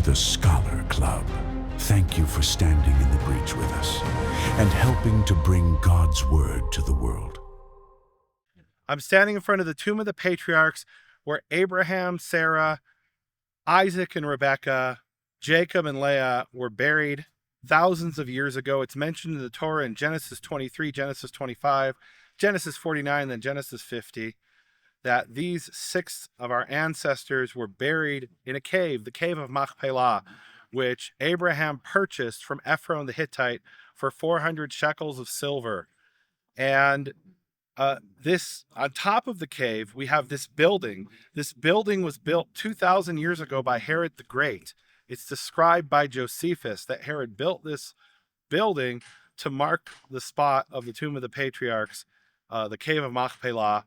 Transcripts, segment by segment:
the Scholar Club. Thank you for standing in the breach with us and helping to bring God's word to the world. I'm standing in front of the tomb of the patriarchs where Abraham, Sarah, Isaac and Rebekah, Jacob and Leah were buried thousands of years ago. It's mentioned in the Torah in Genesis 23, Genesis 25, Genesis 49, then Genesis 50, that these 6 of our ancestors were buried in a cave, the cave of Machpelah, which Abraham purchased from Ephron the Hittite for 400 shekels of silver. And this, on top of the cave, we have this building. This building was built 2,000 years ago by Herod the Great. It's described by Josephus that Herod built this building to mark the spot of the tomb of the patriarchs, the cave of Machpelah.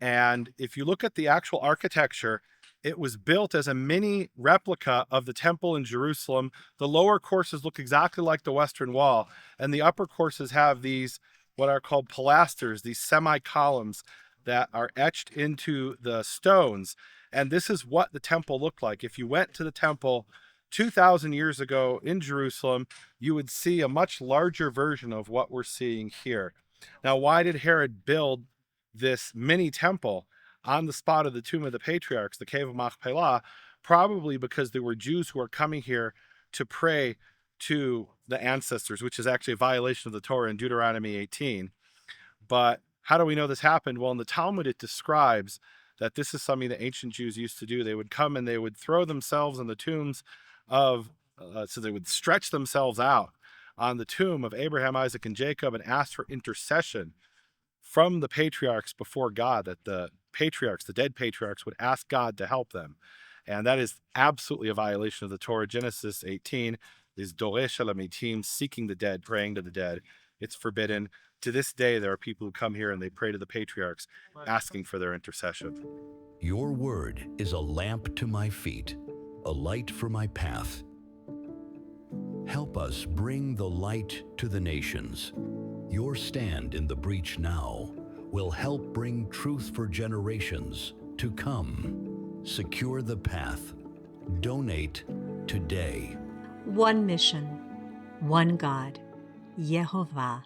And if you look at the actual architecture, it was built as a mini replica of the temple in Jerusalem. The lower courses look exactly like the Western Wall, and the upper courses have these what are called pilasters, these semi-columns that are etched into the stones. And this is what the temple looked like. If you went to the temple 2,000 years ago in Jerusalem, you would see a much larger version of what we're seeing here. Now, why did Herod build this mini temple on the spot of the tomb of the patriarchs, the cave of Machpelah? Probably because there were Jews who were coming here to pray to the ancestors, which is actually a violation of the Torah in Deuteronomy 18. But how do we know this happened? Well, in the Talmud, it describes that this is something that ancient Jews used to do. They would come and they would throw themselves on the tombs of, so they would stretch themselves out on the tomb of Abraham, Isaac, and Jacob and ask for intercession from the patriarchs before God, that the patriarchs, the dead patriarchs, would ask God to help them. And that is absolutely a violation of the Torah. Genesis 18 is Doresh Alamitim, seeking the dead, praying to the dead. It's forbidden. To this day, there are people who come here and they pray to the patriarchs, asking for their intercession. Your word is a lamp to my feet, a light for my path. Help us bring the light to the nations. Your stand in the breach now will help bring truth for generations to come. Secure the path. Donate today. One mission, one God, Yehovah.